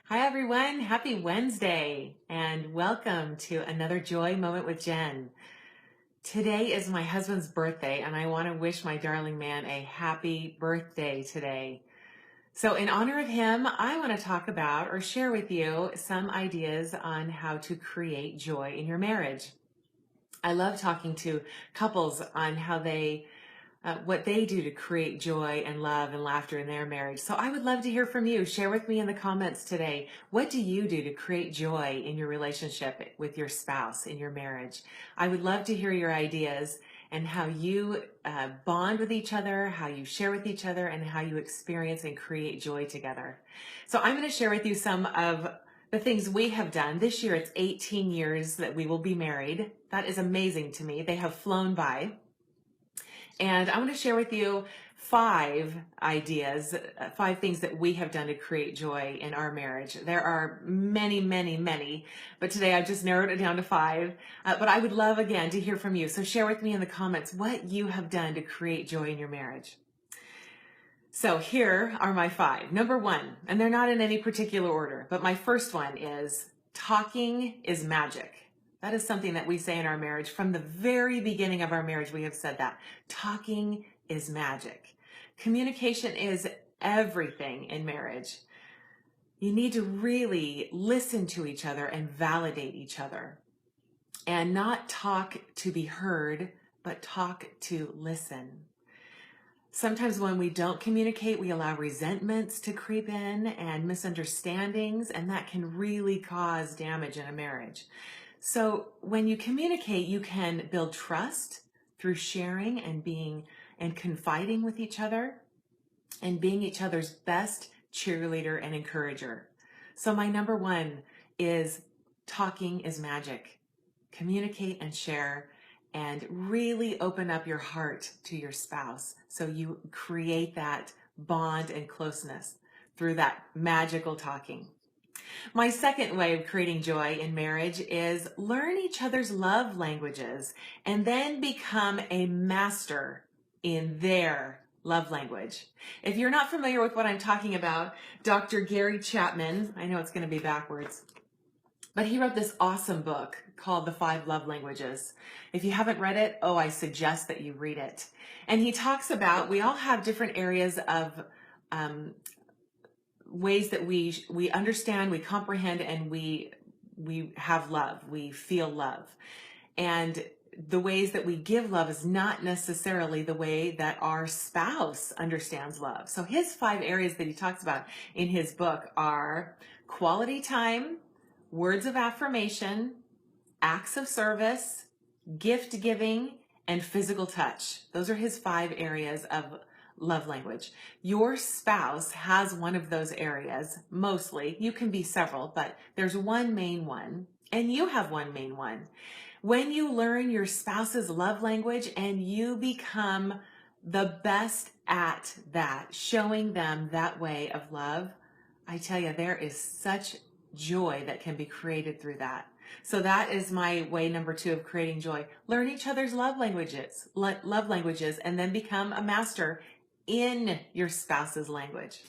Hi, everyone. Happy Wednesday and welcome to another Joy Moment with Jen. Today is my husband's birthday, and I want to wish my darling man a happy birthday today. So, in honor of him, I want to talk about or share with you some ideas on how to create joy in your marriage. I love talking to couples on how what they do to create joy and love and laughter in their marriage. So I would love to hear from you. Share with me in the comments today. What do you do to create joy in your relationship with your spouse, in your marriage? I would love to hear your ideas and how you bond with each other, how you share with each other, and how you experience and create joy together. So I'm going to share with you some of the things we have done. This year, it's 18 years that we will be married. That is amazing to me. They have flown by. And I want to share with you 5 things that we have done to create joy in our marriage. There are many, many, many, but today I've just narrowed it down to 5. But I would love, again, to hear from you. So share with me in the comments what you have done to create joy in your marriage. So here are my 5. Number 1, and they're not in any particular order, but my first one is talking is magic. That is something that we say in our marriage. From the very beginning of our marriage, we have said that. Talking is magic. Communication is everything in marriage. You need to really listen to each other and validate each other. And not talk to be heard, but talk to listen. Sometimes when we don't communicate, we allow resentments to creep in and misunderstandings, and that can really cause damage in a marriage. So when you communicate, you can build trust through sharing and being and confiding with each other and being each other's best cheerleader and encourager. So my number 1 is talking is magic. Communicate and share and really open up your heart to your spouse so you create that bond and closeness through that magical talking. My second way of creating joy in marriage is learn each other's love languages and then become a master in their love language. If you're not familiar with what I'm talking about, Dr. Gary Chapman, I know it's going to be backwards, but he wrote this awesome book called The 5 Love Languages. If you haven't read it, I suggest that you read it. And he talks about we all have different areas of ways that we understand, we comprehend, and we have love, we feel love. And the ways that we give love is not necessarily the way that our spouse understands love. So his 5 areas that he talks about in his book are quality time, words of affirmation, acts of service, gift giving, and physical touch. Those are his 5 areas of love language. Your spouse has one of those areas, mostly. You can be several, but there's one main one, and you have one main one. When you learn your spouse's love language and you become the best at that, showing them that way of love, I tell you, there is such joy that can be created through that. So that is my way number 2 of creating joy. Learn each other's love languages, and then become a master in your spouse's language.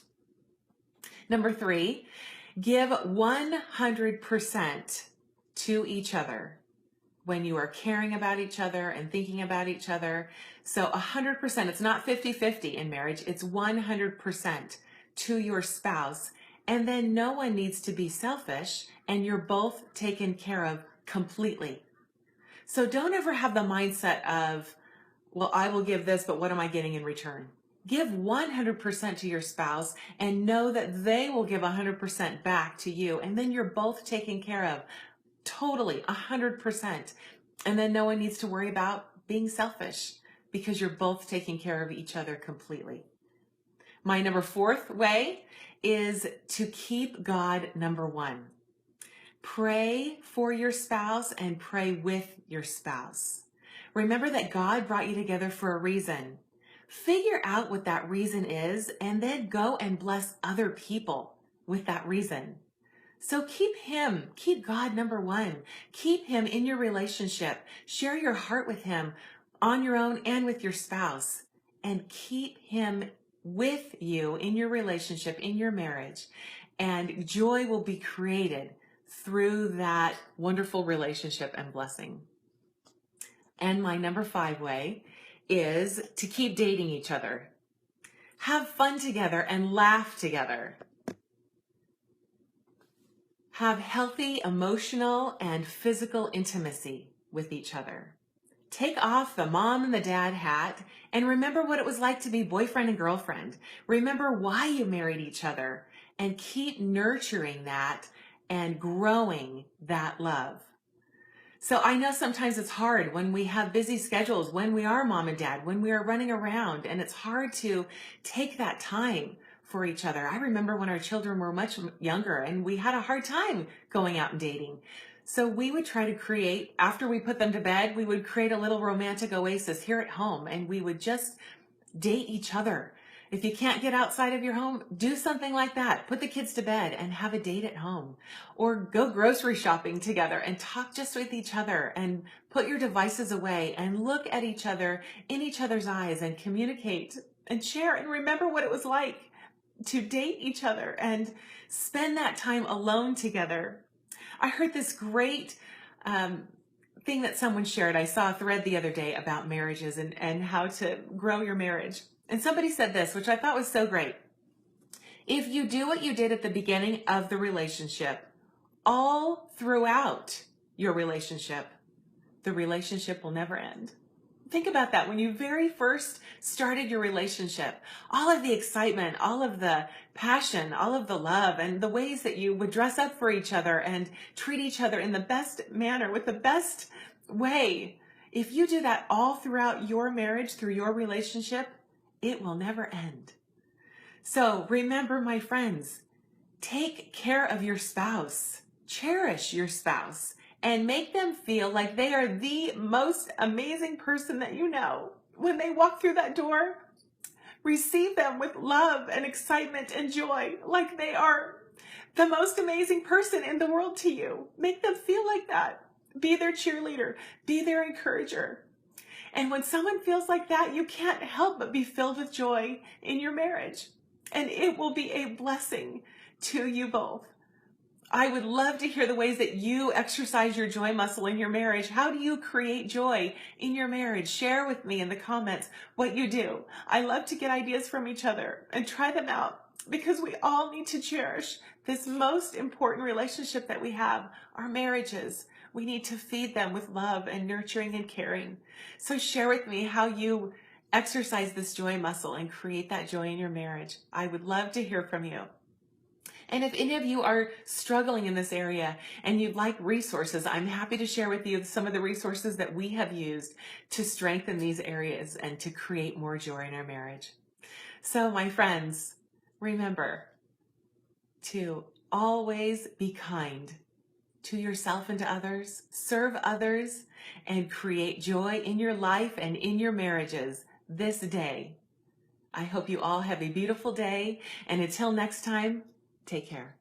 Number 3, give 100% to each other when you are caring about each other and thinking about each other. So 100%, it's not 50-50 in marriage, it's 100% to your spouse. And then no one needs to be selfish, and you're both taken care of completely. So don't ever have the mindset of, well, I will give this, but what am I getting in return? Give 100% to your spouse and know that they will give 100% back to you. And then you're both taken care of totally, 100%. And then no one needs to worry about being selfish because you're both taking care of each other completely. My number 4th way is to keep God number 1. Pray for your spouse and pray with your spouse. Remember that God brought you together for a reason. Figure out what that reason is and then go and bless other people with that reason. So keep God number 1. Keep him in your relationship. Share your heart with him on your own and with your spouse. And keep him with you in your relationship, in your marriage. and joy will be created through that wonderful relationship and blessing. And my number 5 way is to keep dating each other. Have fun together and laugh together. Have healthy emotional and physical intimacy with each other. Take off the mom and the dad hat and remember what it was like to be boyfriend and girlfriend. Remember why you married each other and keep nurturing that and growing that love. So I know sometimes it's hard when we have busy schedules, when we are mom and dad, when we are running around, and it's hard to take that time for each other. I remember when our children were much younger and we had a hard time going out and dating. So we would try to create, after we put them to bed, we would create a little romantic oasis here at home, and we would just date each other. If you can't get outside of your home, do something like that. Put the kids to bed and have a date at home. Or go grocery shopping together and talk just with each other and put your devices away and look at each other in each other's eyes and communicate and share and remember what it was like to date each other and spend that time alone together. I heard this great thing that someone shared. I saw a thread the other day about marriages and how to grow your marriage. And somebody said this, which I thought was so great. If you do what you did at the beginning of the relationship, all throughout your relationship, the relationship will never end. Think about that. When you very first started your relationship, all of the excitement, all of the passion, all of the love, and the ways that you would dress up for each other and treat each other in the best manner, with the best way. If you do that all throughout your marriage, through your relationship, it will never end. So remember, my friends, take care of your spouse, cherish your spouse, and make them feel like they are the most amazing person that you know. When they walk through that door, receive them with love and excitement and joy, like they are the most amazing person in the world to you. Make them feel like that. Be their cheerleader, be their encourager. And when someone feels like that, you can't help but be filled with joy in your marriage. And it will be a blessing to you both. I would love to hear the ways that you exercise your joy muscle in your marriage. How do you create joy in your marriage? Share with me in the comments what you do. I love to get ideas from each other and try them out, because we all need to cherish this most important relationship that we have, our marriages. We need to feed them with love and nurturing and caring. So share with me how you exercise this joy muscle and create that joy in your marriage. I would love to hear from you. And if any of you are struggling in this area and you'd like resources, I'm happy to share with you some of the resources that we have used to strengthen these areas and to create more joy in our marriage. So my friends, remember to always be kind to yourself and to others, serve others, and create joy in your life and in your marriages this day. I hope you all have a beautiful day, and until next time, take care.